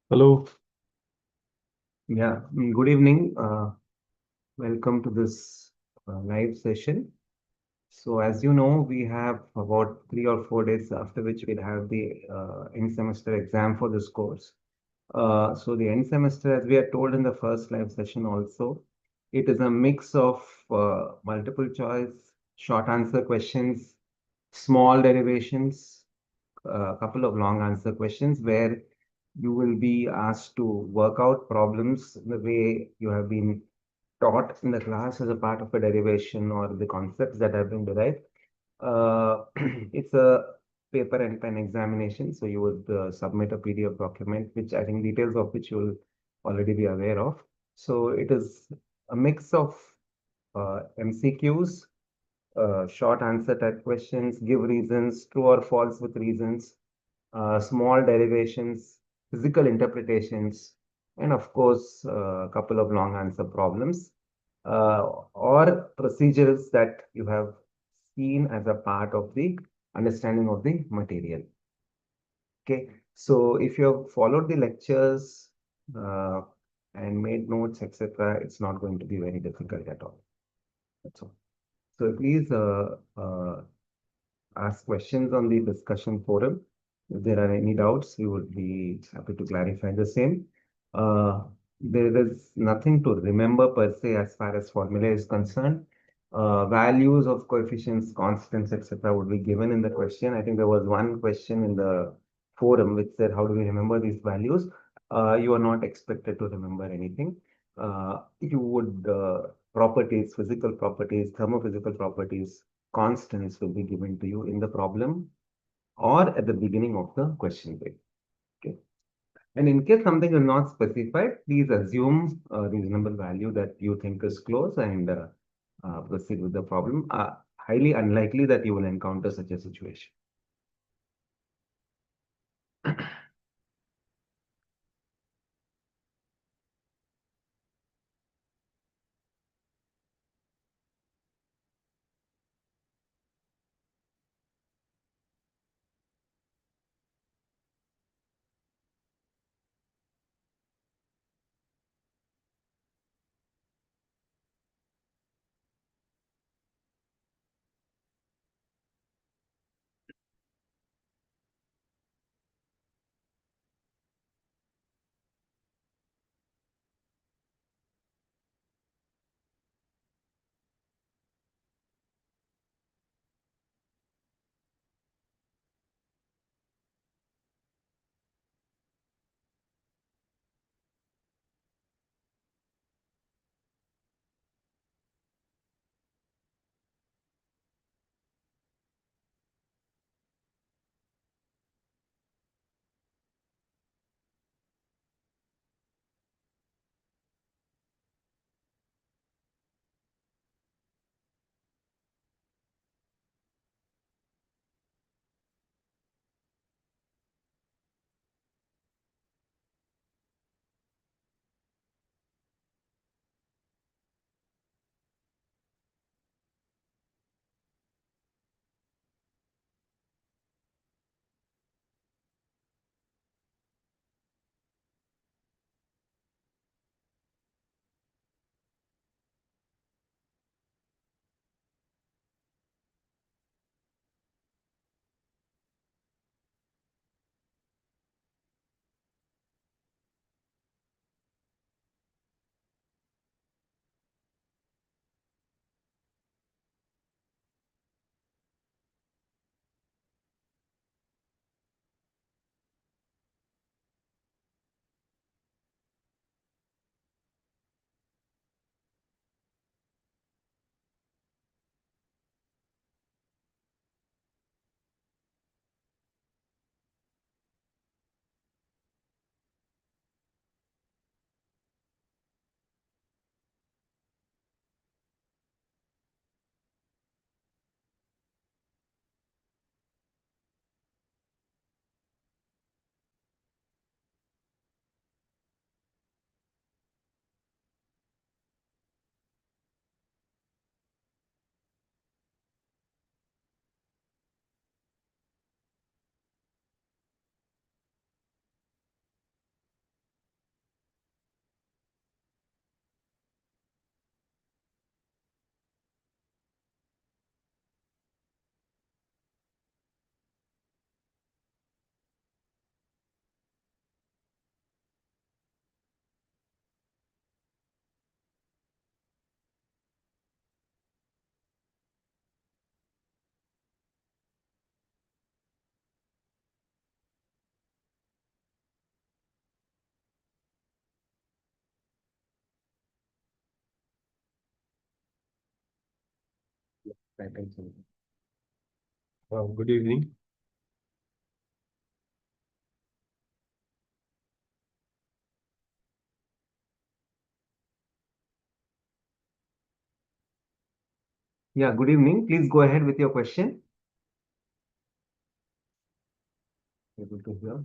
Hello. Yeah, good evening. Welcome to this live session. So, as you know, we have about 3 or 4 days after which we'll have the end semester exam for this course. So, the end semester, as we are told in the first live session also, it is a mix of multiple choice, short answer questions, small derivations, a couple of long answer questions where you will be asked to work out problems the way you have been taught in the class as a part of a derivation or the concepts that have been derived. It's a paper and pen examination, so you would submit a PDF document, which I think details of which you will already be aware of. So it is a mix of MCQs, short answer type questions, give reasons, true or false with reasons, small derivations, physical interpretations, and of course, a couple of long answer problems or procedures that you have seen as a part of the understanding of the material. Okay, so if you have followed the lectures uh, and made notes, etc., it's not going to be very difficult at all. That's all. So please ask questions on the discussion forum. If there are any doubts, we would be happy to clarify the same. Uh, there is nothing to remember per se as far as formula is concerned. Values of coefficients, constants, etc. would be given in the question. I think there was one question in the forum which said, how do we remember these values? You are not expected to remember anything. You would properties, physical properties, thermophysical properties, constants will be given to you in the problem or at the beginning of the question bank. Okay. And in case something is not specified, please assume a reasonable value that you think is close and proceed with the problem. Highly unlikely that you will encounter such a situation. Right, right. Good evening. Yeah, good evening. Please go ahead with your question. Able to hear.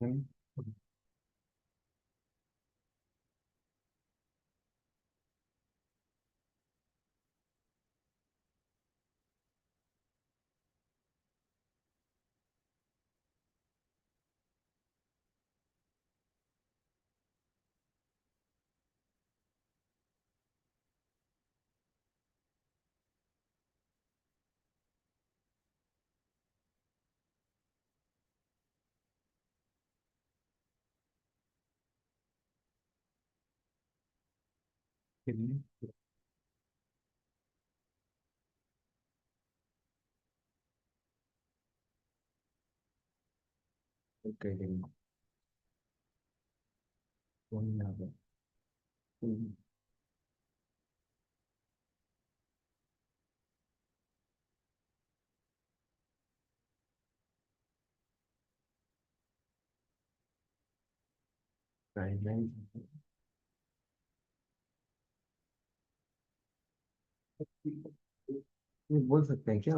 Hmm. Okay. Mhm. Guidelines. ये बोल सकते हैं क्या?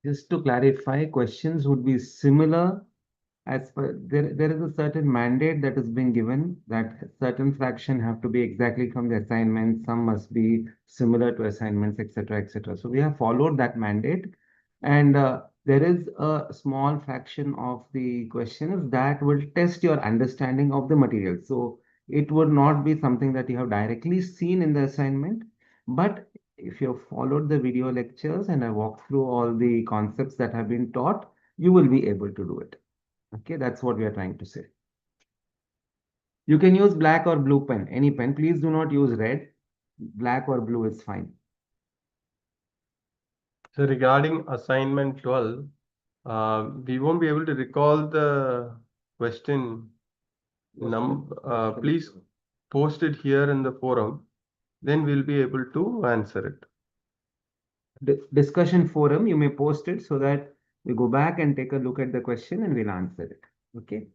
Just to clarify, questions would be similar as per there is a certain mandate that is being given that certain fraction have to be exactly from the assignment, some must be similar to assignments, etc., etc. So we have followed that mandate, and there is a small fraction of the questions that will test your understanding of the material. So it would not be something that you have directly seen in the assignment, but if you have followed the video lectures and I walked through all the concepts that have been taught, you will be able to do it. Okay, that's what we are trying to say. You can use black or blue pen, any pen. Please do not use red. Black or blue is fine. So regarding assignment 12, we won't be able to recall the question. Please post it here in the forum. Then we'll be able to answer it. Discussion forum, you may post it so that we go back and take a look at the question and we'll answer it. Okay.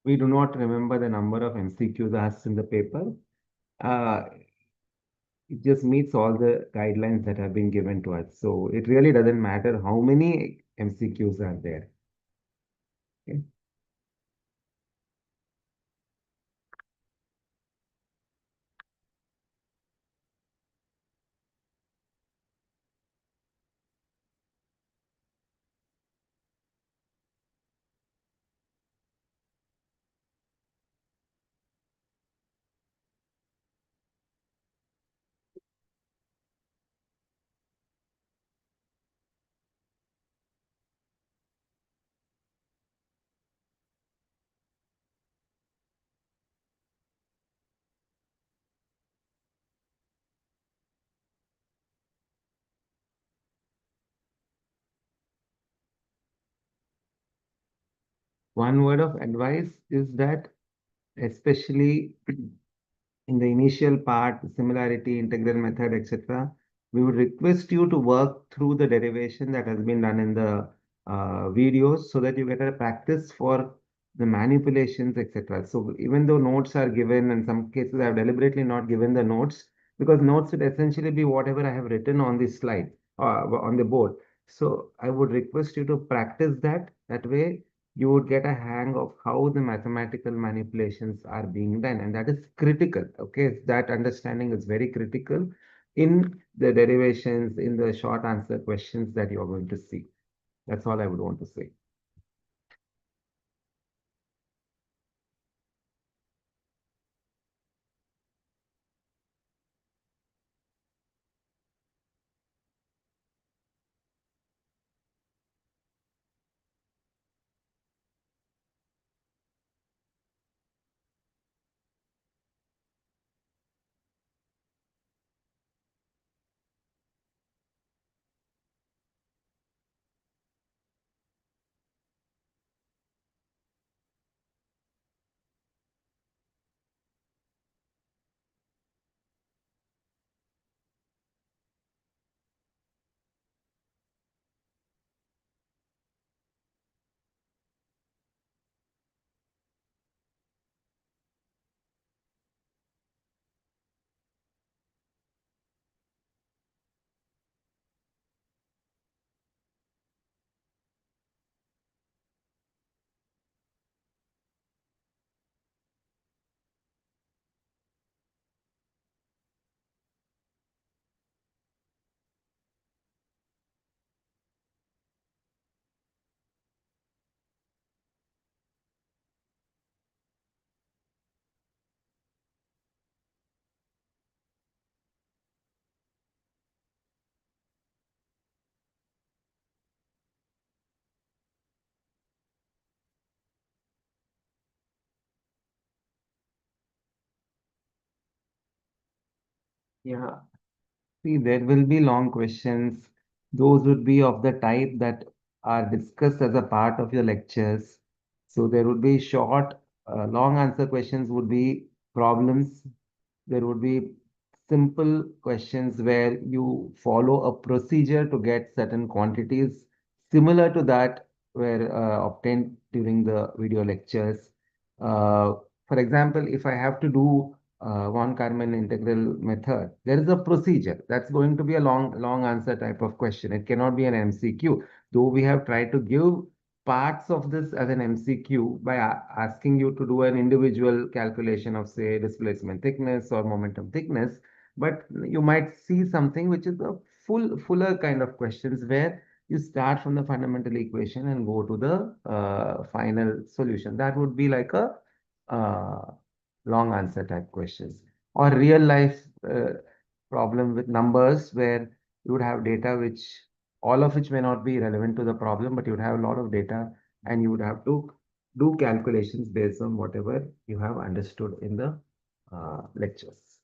We do not remember the number of MCQs asked in the paper. Uh, it just meets all the guidelines that have been given to us. So it really doesn't matter how many MCQs are there. Okay. One word of advice is that especially in the initial part, similarity, integral method, etc., we would request you to work through the derivation that has been done in the videos so that you get a practice for the manipulations, etc. So even though notes are given, in some cases I have deliberately not given the notes because notes would essentially be whatever I have written on this slide on the board. So I would request you to practice that. That way you would get a hang of how the mathematical manipulations are being done, and that is critical. Okay, that understanding is very critical in the derivations, in the short answer questions that you are going to see. That's all I would want to say. Yeah, see, there will be long questions. Those would be of the type that are discussed as a part of your lectures. So there would be short, long answer questions would be problems. There would be simple questions where you follow a procedure to get certain quantities similar to that were obtained during the video lectures. Uh, for example, if I have to do von Karman integral method, there is a procedure. That's going to be a long answer type of question. It cannot be an MCQ, though we have tried to give parts of this as an MCQ by asking you to do an individual calculation of, say, displacement thickness or momentum thickness. But you might see something which is a fuller kind of questions where you start from the fundamental equation and go to the final solution. That would be like a uh, long answer type questions or real life problem with numbers where you would have data which all of which may not be relevant to the problem, but you would have a lot of data and you would have to do calculations based on whatever you have understood in the lectures.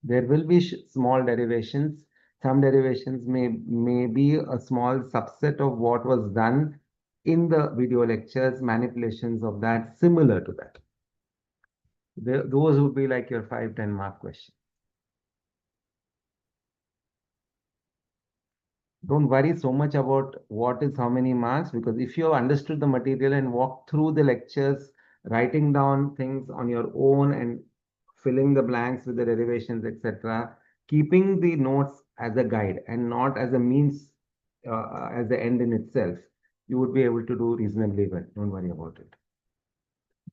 There will be small derivations. Some derivations may be a small subset of what was done in the video lectures, manipulations of that similar to that. Those would be like your 5-10 mark questions. Don't worry so much about what is how many marks, because if you have understood the material and walked through the lectures, writing down things on your own and filling the blanks with the derivations, etc., keeping the notes as a guide and not as a means, as the end in itself, you would be able to do reasonably well. Don't worry about it.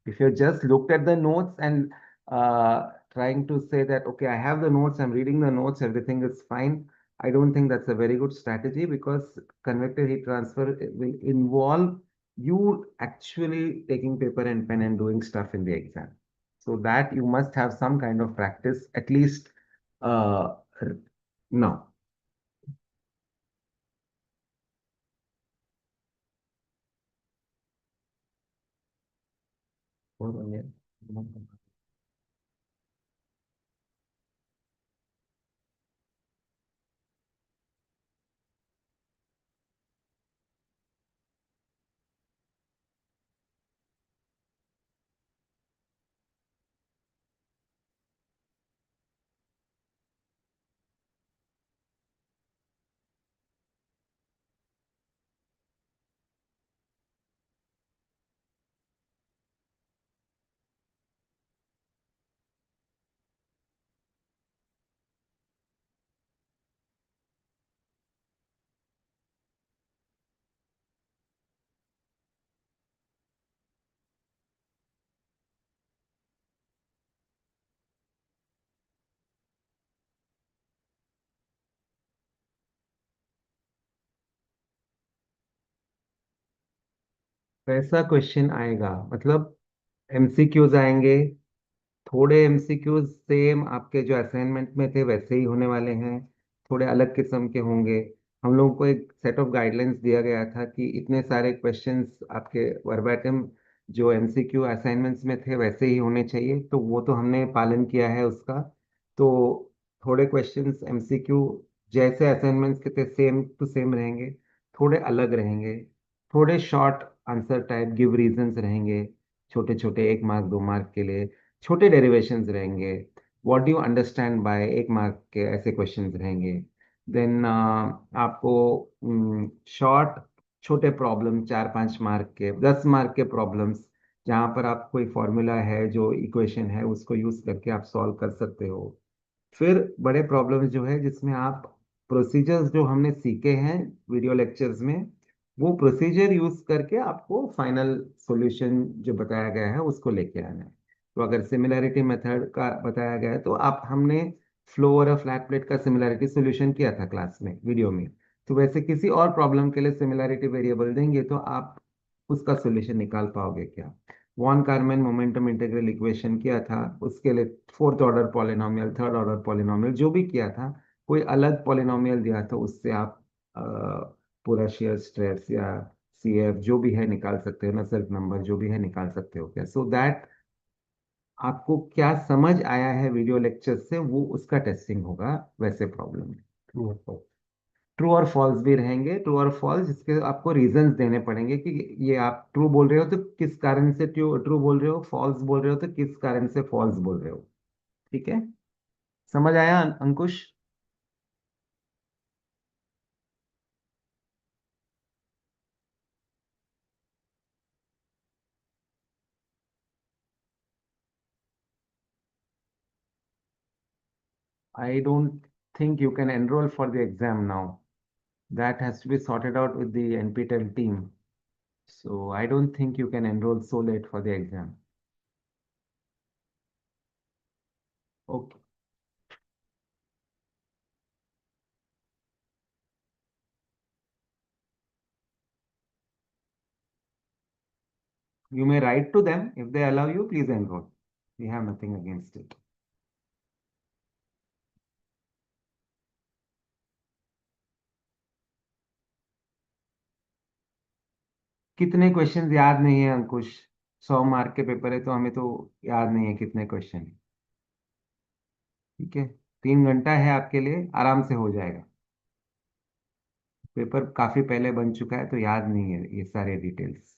If you just looked at the notes and trying to say that, okay, I have the notes, I'm reading the notes, everything is fine, I don't think that's a very good strategy because convective heat transfer will involve you actually taking paper and pen and doing stuff in the exam. So that you must have some kind of practice, at least uh, now. Hold on, yeah. वैसा question आएगा, मतलब MCQs आएंगे। थोड़े MCQs same आपके जो assignment में थे वैसे ही होने वाले हैं, थोड़े अलग किस्म के होंगे। हम लोगों को एक सेट ऑफ गाइडलाइंस दिया गया था कि इतने सारे क्वेश्चंस आपके वर्बैटिम जो एमसीक्यू असाइनमेंट्स में थे वैसे ही होने चाहिए, तो वो तो हमने पालन किया है उसका। तो थोड़े क्वेश्चंस एमसीक्यू जैसे असाइनमेंट्स के थे सेम टू सेम रहेंगे, थोड़े अलग रहेंगे। थोड़े short answer type give reasons रहेंगे, छोटे छोटे 1 मार्क 2 मार्क के लिए। छोटे डेरिवेशंस रहेंगे, what do you understand by 1 mark के ऐसे क्वेश्चंस रहेंगे। देन आपको शॉर्ट छोटे प्रॉब्लम 4 5 मार्क के 10 मार्क के प्रॉब्लम्स, जहाँ पर आप कोई फॉर्मूला है जो इक्वेशन है उसको यूज करके आप सॉल्व कर सकते हो। फिर बड़े प्रॉब्लम्स जो है जिसमें आप प्रोसीजर्स जो हमने सीखे हैं वीडियो लेक्चर्स में, वो प्रोसीजर यूज करके आपको फाइनल सॉल्यूशन जो बताया गया है उसको लेके आना है। तो अगर सिमिलैरिटी मेथड का बताया गया है तो आप हमने फ्लो और फ्लैट प्लेट का सिमिलैरिटी सॉल्यूशन किया था क्लास में वीडियो में। तो वैसे किसी और प्रॉब्लम के लिए सिमिलैरिटी वेरिएबल देंगे तो आप उसका सॉल्यूशन निकाल पाओगे क्या। Von Karman momentum integral equation किया था, उसके लिए fourth order polynomial third order polynomial जो भी किया था, कोई अलग पॉलिनोमियल दिया था उससे आप अ, पूरा शेयर स्ट्रेस या सीएफ जो भी है निकाल सकते हो ना, सेल्फ नंबर जो भी है निकाल सकते हो क्या। सो दैट आपको क्या समझ आया है वीडियो लेक्चर से वो उसका टेस्टिंग होगा वैसे प्रॉब्लम में। ट्रू और फॉल्स भी रहेंगे, ट्रू और फॉल्स जिसके आपको रीजंस देने पड़ेंगे कि ये आप ट्रू बोल रहे हो तो किस कारण से ट्रू ट्रू बोल रहे हो, फॉल्स बोल रहे हो तो किस कारण से फॉल्स बोल रहे हो। ठीक है, समझ आया अंकुश? I don't think you can enroll for the exam now. That has to be sorted out with the NPTEL team. So I don't think you can enroll so late for the exam. Okay. You may write to them. If they allow you, please enroll. We have nothing against it. कितने questions याद नहीं है अंकुश? 100 mark के paper है तो हमें तो याद नहीं है कितने क्वेश्चन है। ठीक है, 3 घंटा है आपके लिए, आराम से हो जाएगा। पेपर काफी पहले बन चुका है तो याद नहीं है ये सारे details.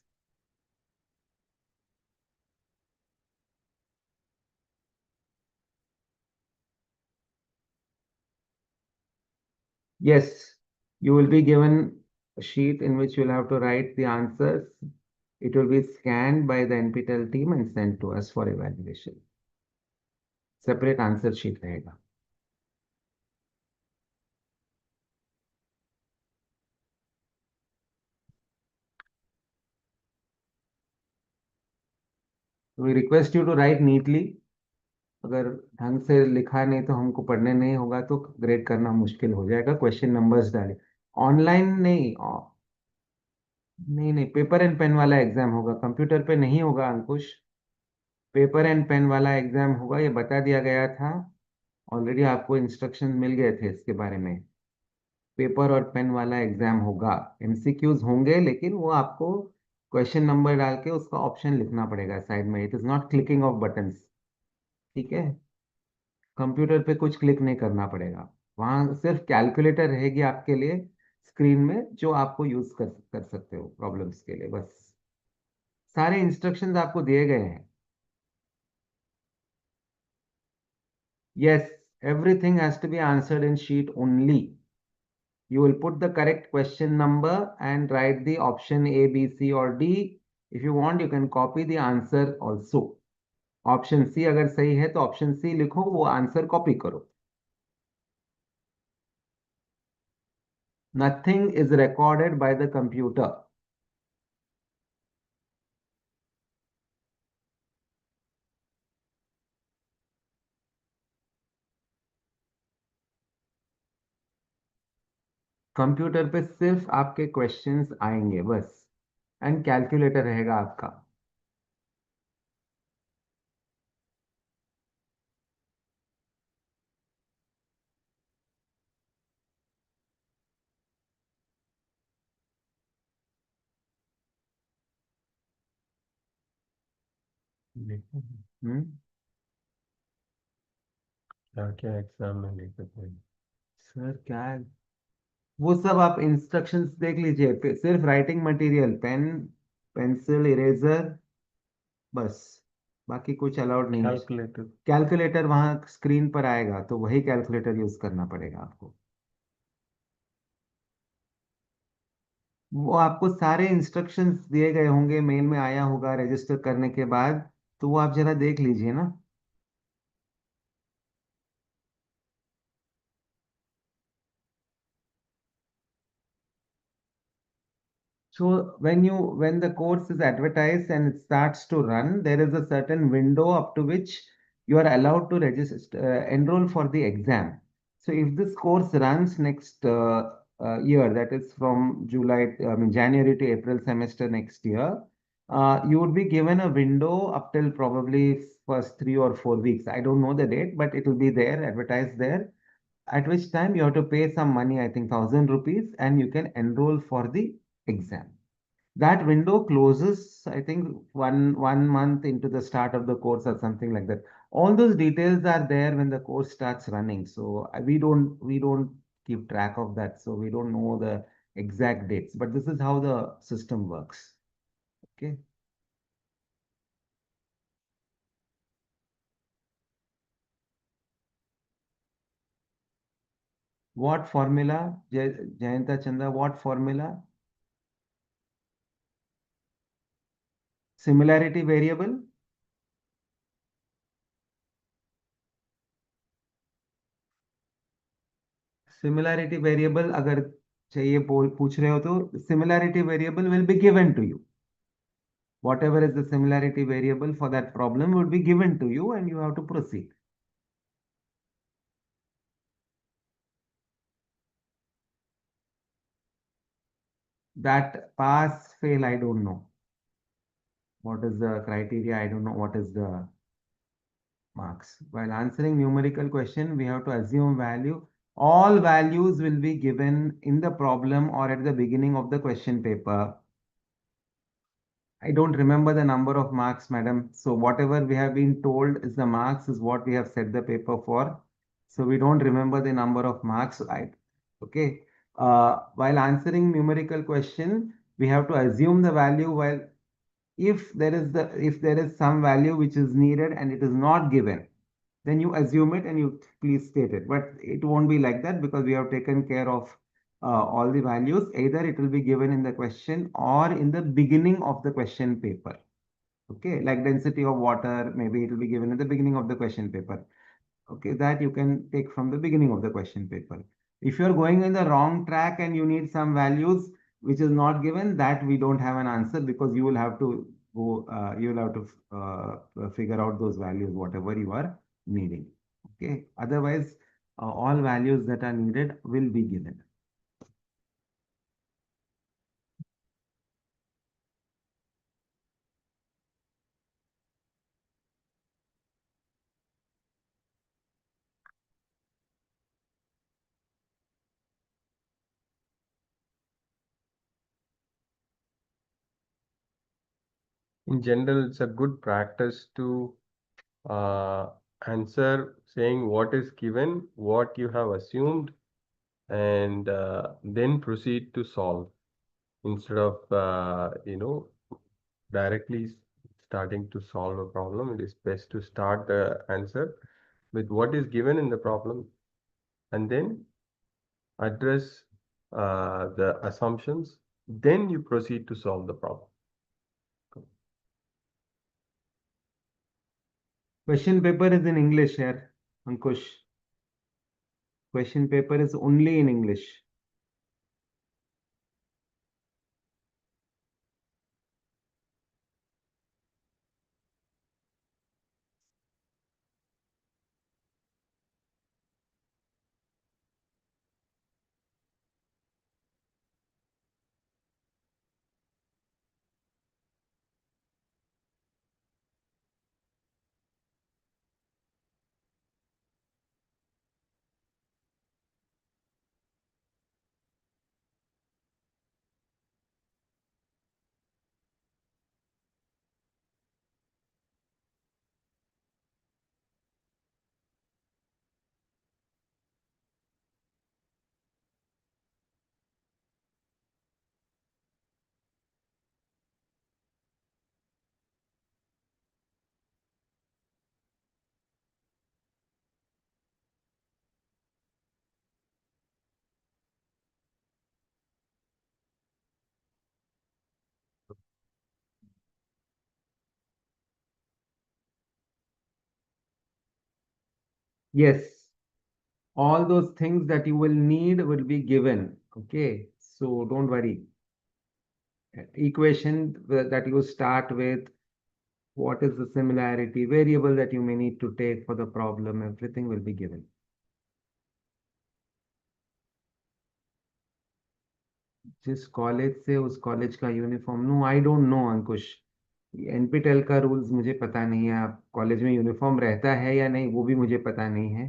Yes, you will be given a sheet in which you'll have to write the answers. It will be scanned by the NPTEL team and sent to us for evaluation. Separate answer sheet रहेगा। We request you to write neatly. अगर ढंग से लिखा नहीं तो हमको पढ़ने नहीं होगा तो ग्रेड करना मुश्किल हो जाएगा। क्वेश्चन नंबर्स डाले ऑनलाइन नहीं, नहीं नहीं, पेपर एंड पेन वाला एग्जाम होगा, कंप्यूटर पे नहीं होगा अंकुश। पेपर एंड पेन वाला एग्जाम होगा, ये बता दिया गया था। ऑलरेडी आपको इंस्ट्रक्शन मिल गए थे इसके बारे में। पेपर और पेन वाला एग्जाम होगा, एमसीक्यूज होंगे लेकिन वो आपको क्वेश्चन नंबर डाल के उसका ऑप्शन लिखना पड़ेगा साइड में। It is not clicking of buttons. ठीक है, कंप्यूटर पे कुछ क्लिक नहीं करना पड़ेगा। वहां सिर्फ कैलकुलेटर रहेगी आपके लिए स्क्रीन में जो आपको यूज कर सकते हो प्रॉब्लम्स के लिए बस। सारे इंस्ट्रक्शंस आपको दिए गए हैं। Yes, everything has to be answered in sheet only. You will put the correct question number and write the option A, B, C or D. If you want, you can copy the answer also. Option C अगर सही है तो option C लिखो, वो answer copy करो। Nothing is recorded by the computer. Computer पे सिर्फ आपके क्वेश्चंस आएंगे बस। एंड कैलकुलेटर रहेगा आपका। हम्म। क्या क्या एग्जाम में लेकर थे? सर क्या है? वो सब आप इंस्ट्रक्शंस देख लीजिए, सिर्फ writing material, pen, pencil, eraser, बस। बाकी कुछ अलाउड नहीं है। कैलकुलेटर। कैलकुलेटर वहाँ स्क्रीन पर आएगा, तो वही कैलकुलेटर यूज करना पड़ेगा आपको। वो आपको सारे इंस्ट्रक्शंस दिए गए होंगे, मेल में आया होगा रजिस्टर करने के बाद, तो वो आप जरा देख लीजिए ना। So when the course is advertised and it starts to run, there is a certain window up to which you are allowed to register, enroll for the exam. So if this course runs next year, that is from January to April semester next year, you would be given a window up till probably first 3 or 4 weeks. I don't know the date, but it will be there, advertised there. At which time you have to pay some money, I think 1,000 rupees, and you can enroll for the exam. That window closes, I think, one month into the start of the course or something like that. All those details are there when the course starts running. So we don't keep track of that. So we don't know the exact dates. But this is how the system works. Okay. What formula, Jayanta Chanda? What formula? Similarity variable. Similarity variable अगर चाहिए पूछ रहे हो तो similarity variable will be given to you. Whatever is the similarity variable for that problem would be given to you and you have to proceed. That pass, fail, I don't know. What is the criteria? I don't know what is the marks. While answering numerical question, we have to assume value. All values will be given in the problem or at the beginning of the question paper. I don't remember the number of marks, madam. So whatever we have been told is the marks is what we have set the paper for. So we don't remember the number of marks. Okay. While answering numerical question, we have to assume the value. While if there is some value which is needed and it is not given, then you assume it and you please state it. But it won't be like that because we have taken care of all the values. Either it will be given in the question or in the beginning of the question paper. Okay, like density of water, maybe it will be given at the beginning of the question paper. Okay, that you can take from the beginning of the question paper. If you're going in the wrong track and you need some values which is not given, that we don't have an answer because you will have to you will have to figure out those values, whatever you are needing. Okay, otherwise, all values that are needed will be given. In general, it's a good practice to uh, answer saying what is given, what you have assumed, and then proceed to solve instead of directly starting to solve a problem. It is best to start the answer with what is given in the problem and then address the assumptions. Then you proceed to solve the problem. Question paper is in English here, Ankush. Question paper is only in English. Yes, all those things that you will need will be given. Okay, so don't worry. Equation that you start with, what is the similarity, variable that you may need to take for the problem, everything will be given. जिस college से उस college का uniform, no I don't know Ankush. NPTEL का rules मुझे पता नहीं है, आप कॉलेज में यूनिफॉर्म रहता है या नहीं वो भी मुझे पता नहीं है।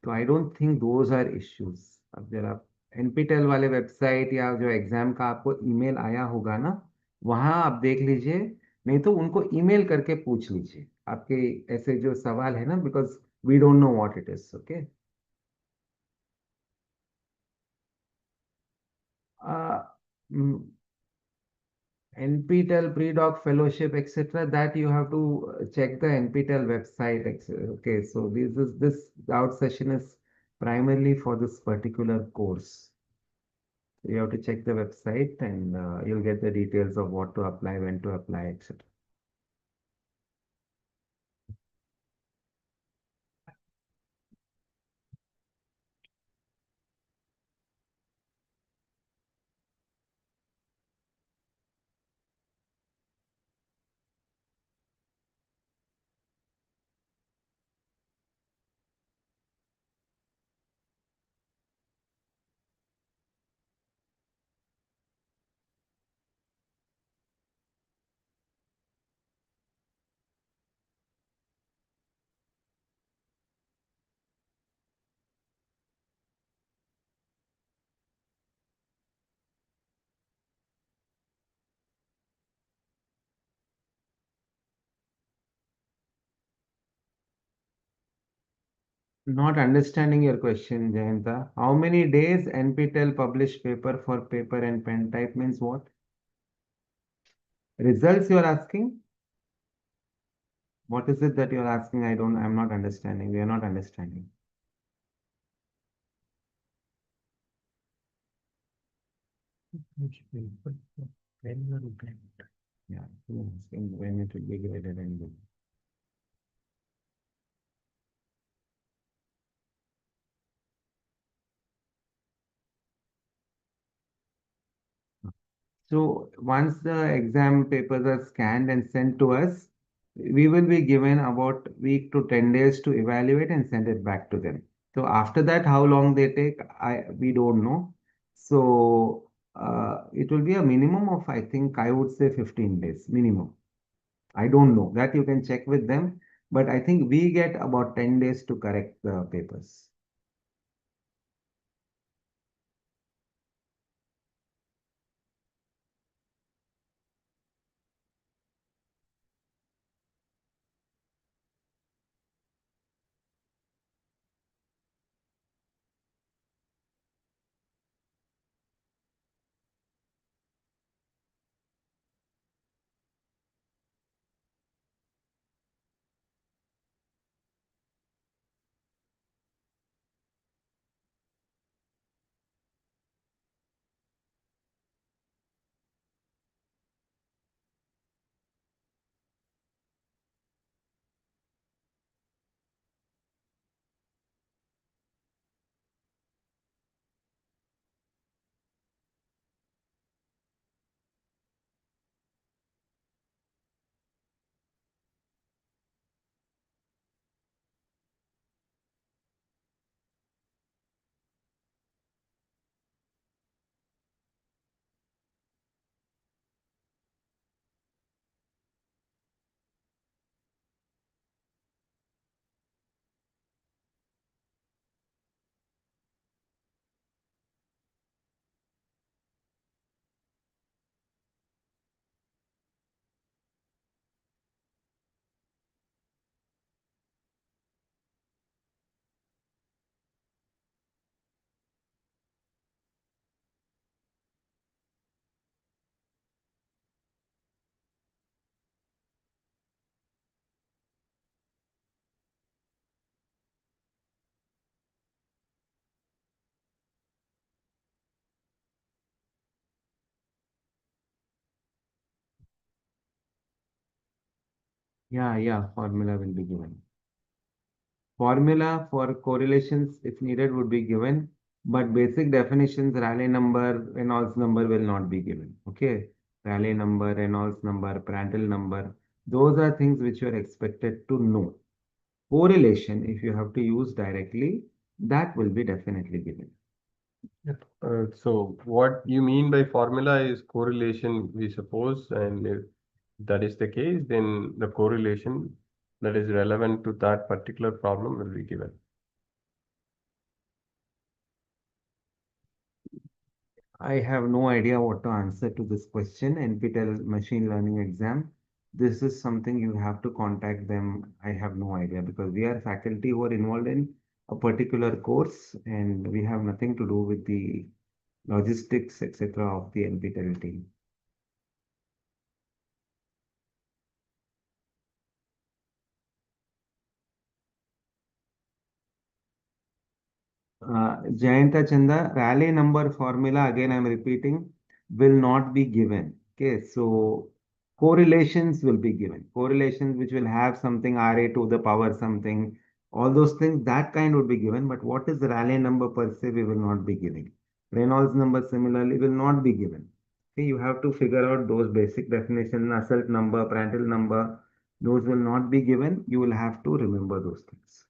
तो I don't think those are issues. अब जरा एनपीटेल वाले वेबसाइट या जो एग्जाम का आपको ईमेल आया होगा ना, वहाँ आप देख लीजिए। नहीं तो उनको ईमेल करके पूछ लीजिए आपके ऐसे जो सवाल है ना, because we don't know what it is. Okay. NPTEL pre-doc fellowship, etc. That you have to check the NPTEL website. Okay, so this out session is primarily for this particular course. You have to check the website and you'll get the details of what to apply, when to apply, etc. Not understanding your question, Jayanta. How many days NPTEL publish paper for paper and pen type means what? Results you are asking? What is it that you are asking? I'm not understanding. We are not understanding. Which paper? Pen or pen? Yeah, he asking when it will be graded and good. So once the exam papers are scanned and sent to us, we will be given about week to 10 days to evaluate and send it back to them. So after that, how long they take, we don't know. So it will be a minimum of, I think, I would say 15 days minimum. I don't know. That you can check with them. But I think we get about 10 days to correct the papers. Yeah, yeah, formula will be given. Formula for correlations, if needed, would be given, but basic definitions, Rayleigh number, Reynolds number will not be given. Okay, Rayleigh number, Reynolds number, Prandtl number, those are things which you are expected to know. Correlation, if you have to use directly, that will be definitely given. Yep. So what you mean by formula is correlation, we suppose, and if that is the case, then the correlation that is relevant to that particular problem will be given. I have no idea what to answer to this question. NPTEL machine learning exam. This is something you have to contact them. I have no idea because we are faculty who are involved in a particular course and we have nothing to do with the logistics, etc. of the NPTEL team. Jayanta Chanda, Rayleigh number formula, again I'm repeating, will not be given. Okay, so correlations will be given. Correlations which will have something RA to the power something, all those things, that kind would be given. But what is the Rayleigh number per se, we will not be giving. Reynolds number similarly will not be given. Okay, you have to figure out those basic definitions, Nusselt number, Prandtl number, those will not be given. You will have to remember those things.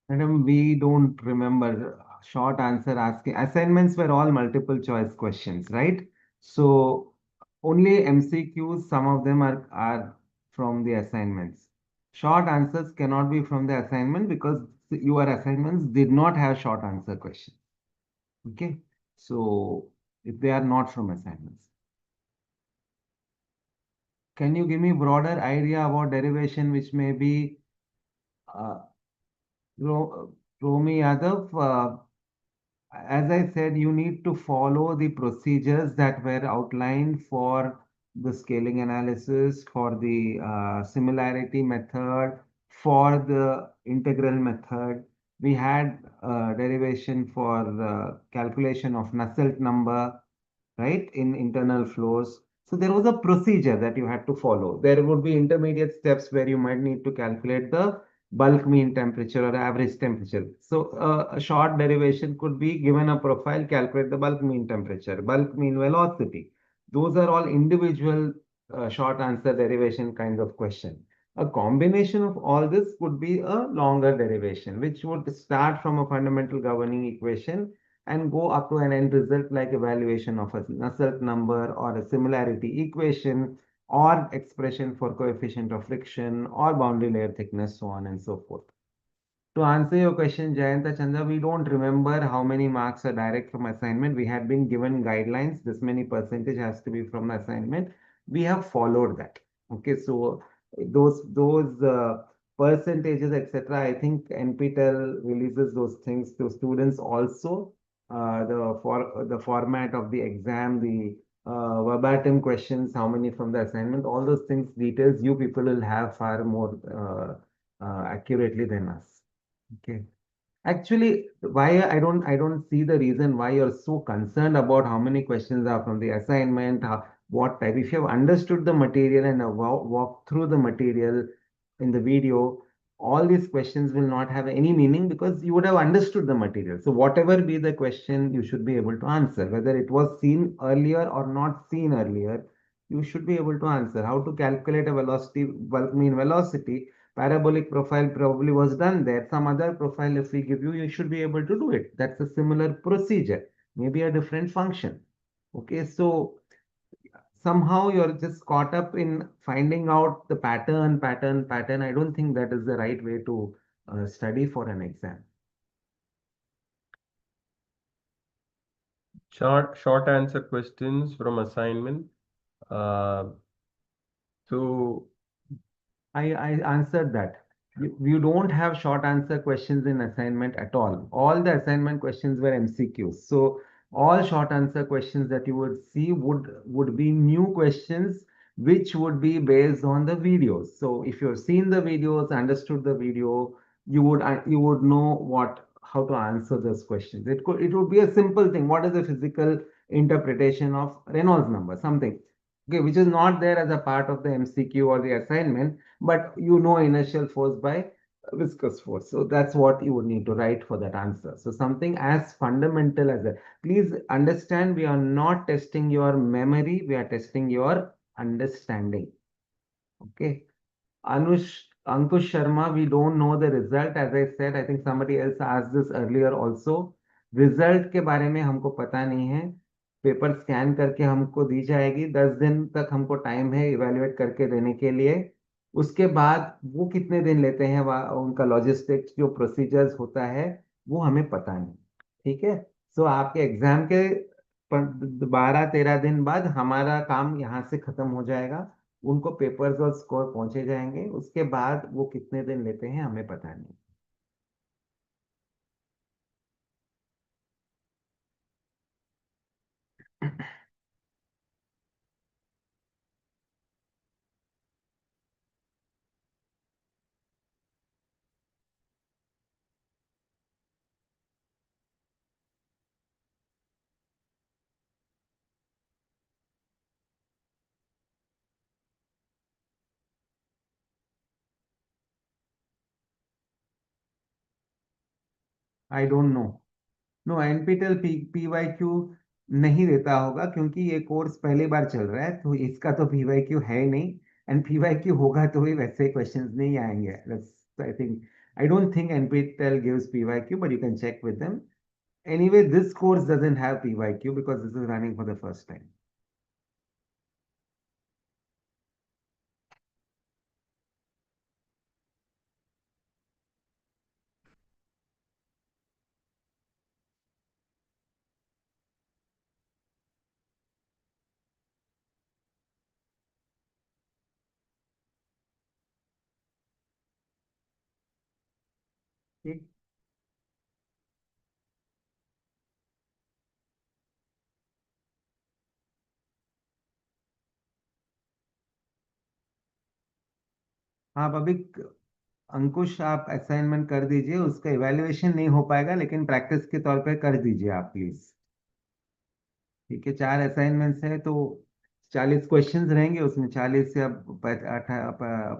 Madam, we don't remember short answer asking. Assignments were all multiple choice questions, right? So only MCQs, some of them are from the assignments. Short answers cannot be from the assignment because your assignments did not have short answer questions. Okay. So if they are not from assignments. Can you give me broader idea about derivation, which may be uh, Romi Yadav? As I said, you need to follow the procedures that were outlined for the scaling analysis, for the similarity method, for the integral method. We had derivation for calculation of Nusselt number, right, in internal flows. So there was a procedure that you had to follow. There would be intermediate steps where you might need to calculate the bulk mean temperature or average temperature. So a short derivation could be given a profile, calculate the bulk mean temperature, bulk mean velocity. Those are all individual short answer derivation kinds of question. A combination of all this would be a longer derivation, which would start from a fundamental governing equation and go up to an end result like evaluation of a Nusselt number or a similarity equation or expression for coefficient of friction or boundary layer thickness, so on and so forth. To answer your question, Jayanta Chandra, we don't remember how many marks are direct from assignment. We had been given guidelines. This many percentage has to be from assignment. We have followed that. Okay, so those percentages, etc. I think NPTEL releases those things to students also. The format of the exam, the verbatim questions, how many from the assignment, all those things, details you people will have far more accurately than us. Okay. Actually, why I don't see the reason why you're so concerned about how many questions are from the assignment, what type. If you have understood the material and walked through the material in the video, all these questions will not have any meaning because you would have understood the material. So whatever be the question, you should be able to answer, whether it was seen earlier or not seen earlier, you should be able to answer. How to calculate a velocity, bulk mean velocity, parabolic profile probably was done there. Some other profile, if we give you, you should be able to do it. That's a similar procedure, maybe a different function. Okay, so somehow you're just caught up in finding out the pattern. I don't think that is the right way to study for an exam. Short answer questions from assignment. Uh, so I answered that. You don't have short answer questions in assignment at all. All the assignment questions were MCQs. So all short answer questions that you would see would be new questions which would be based on the videos. So if you've seen the videos, understood the video, you would know what how to answer those questions. It would be a simple thing. What is the physical interpretation of Reynolds number? Something. Okay, which is not there as a part of the MCQ or the assignment, but you know inertial force by viscous force. So that's what you would need to write for that answer. So something as fundamental as that. Please understand, we are not testing your memory, we are testing your understanding. Okay. Ankush Sharma, we don't know the result. As I said, I think somebody else asked this earlier also. Result के बारे में हमको पता नहीं है. Paper scan करके हमको दी जाएगी. 10 दिन तक हमको टाइम है इवेल्युएट करके देने के लिए. उसके बाद वो कितने दिन लेते हैं, उनका लॉजिस्टिक्स जो प्रोसीजर्स होता है वो हमें पता नहीं. ठीक है. सो आपके एग्जाम के 12-13 दिन बाद हमारा काम यहाँ से खत्म हो जाएगा. उनको पेपर्स और स्कोर पहुंचे जाएंगे. उसके बाद वो कितने दिन लेते हैं हमें पता नहीं. I don't know. No, NPTEL PYQ नहीं देता होगा क्योंकि ये कोर्स पहली बार चल रहा है, तो इसका तो पीवाईक्यू है ही नहीं. एंड पीवाईक्यू होगा तो भी वैसे क्वेश्चंस नहीं आएंगे. I think, I don't think NPTEL gives PYQ, but you can check with them. Anyway, this course doesn't have PYQ because this is running for the first time. ठीक. हाँ अभी, अंकुश आप असाइनमेंट कर दीजिए. उसका इवैल्यूएशन नहीं हो पाएगा लेकिन प्रैक्टिस के तौर पे कर दीजिए आप प्लीज. ठीक है. 4 असाइनमेंट्स है तो 40 क्वेश्चंस रहेंगे उसमें. 40 से अब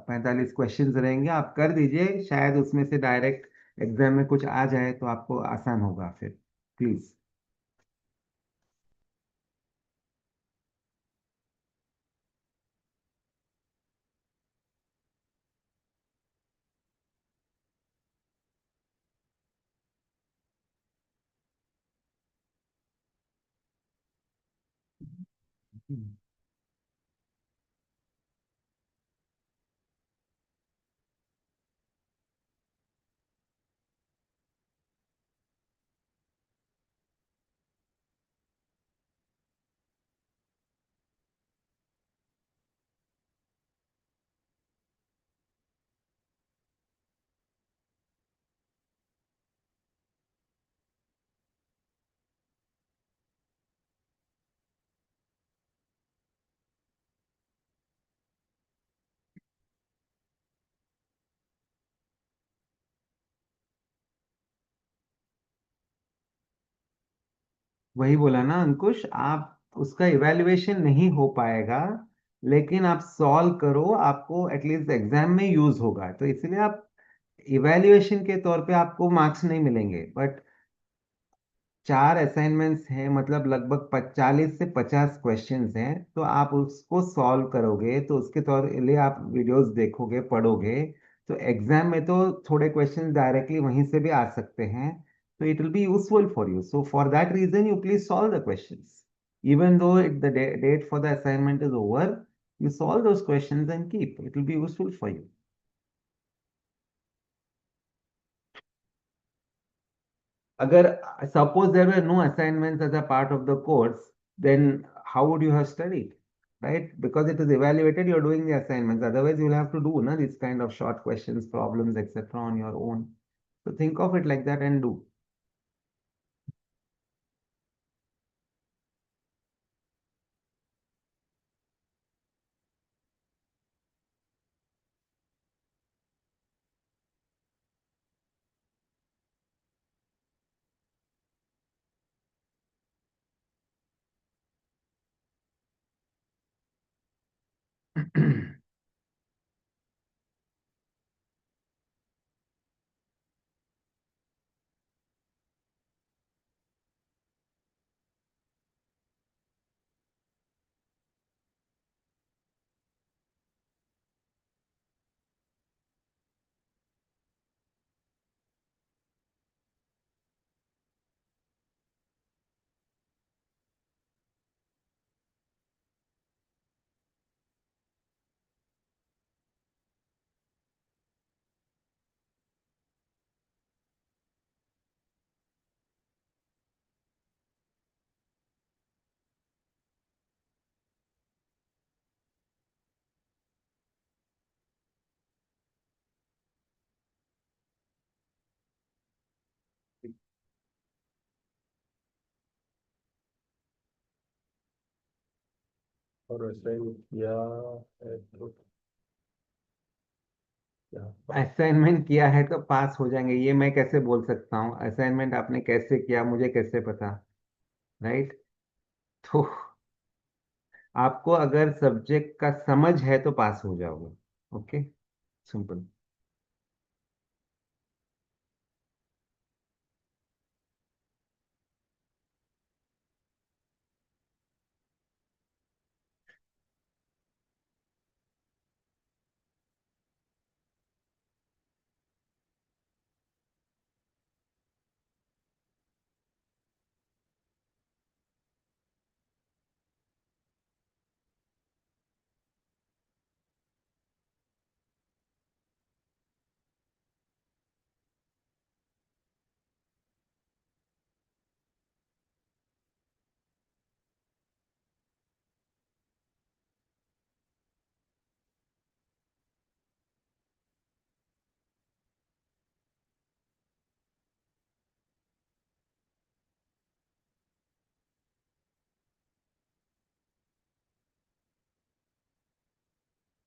45 क्वेश्चंस रहेंगे. आप कर दीजिए, शायद उसमें से डायरेक्ट एग्जाम में कुछ आ जाए तो आपको आसान होगा फिर. प्लीज. वही बोला ना अंकुश, आप उसका इवैल्यूएशन नहीं हो पाएगा लेकिन आप सॉल्व करो, आपको एटलीस्ट एग्जाम में यूज होगा. तो इसलिए आप इवैल्यूएशन के तौर पे आपको मार्क्स नहीं मिलेंगे, बट 4 असाइनमेंट्स हैं, मतलब लगभग 40 से 50 क्वेश्चंस हैं, तो आप उसको सॉल्व करोगे तो उसके तौर लिए आप वीडियोस देखोगे, पढ़ोगे, तो एग्जाम में तो थोड़े क्वेश्चंस डायरेक्टली वहीं से भी आ सकते हैं, तो it will be useful for you. So for that reason you please solve the questions, even though the date for the assignment is over. You solve those questions and keep, it will be useful for you. Agar suppose there were no assignments as a part of the course, then how would you have studied? Right? Because it is evaluated, you're doing the assignments. Otherwise, you'll have to do these kind of short questions, problems, etc. on your own. So think of it like that and do. और assign किया है तो क्या? Assignment किया है तो पास हो जाएंगे, ये मैं कैसे बोल सकता हूँ? असाइनमेंट आपने कैसे किया मुझे कैसे पता? राइट? तो आपको अगर सब्जेक्ट का समझ है तो पास हो जाओगे. Okay, simple.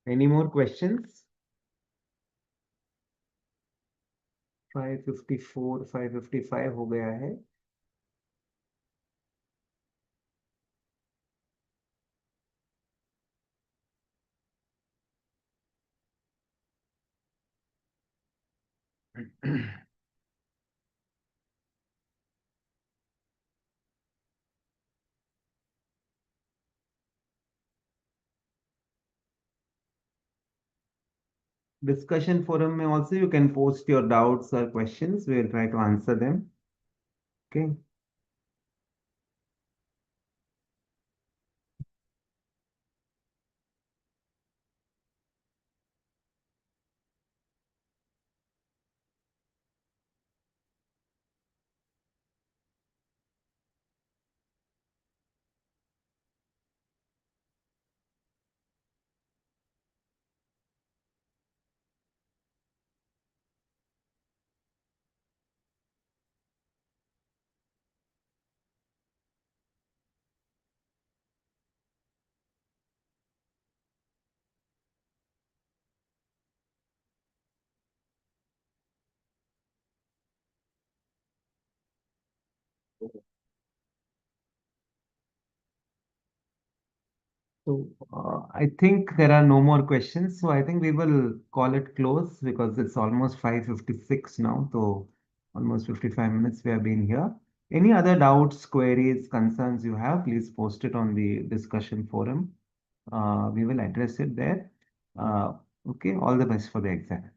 Any more questions? 554, 555 हो गया है. Discussion forum में also you can post your doubts or questions. We will try to answer them. Okay. So I think there are no more questions. So I think we will call it close because it's almost 5:56 now. So almost 55 minutes we have been here. Any other doubts, queries, concerns you have, please post it on the discussion forum. We will address it there. Uh, okay, all the best for the exam.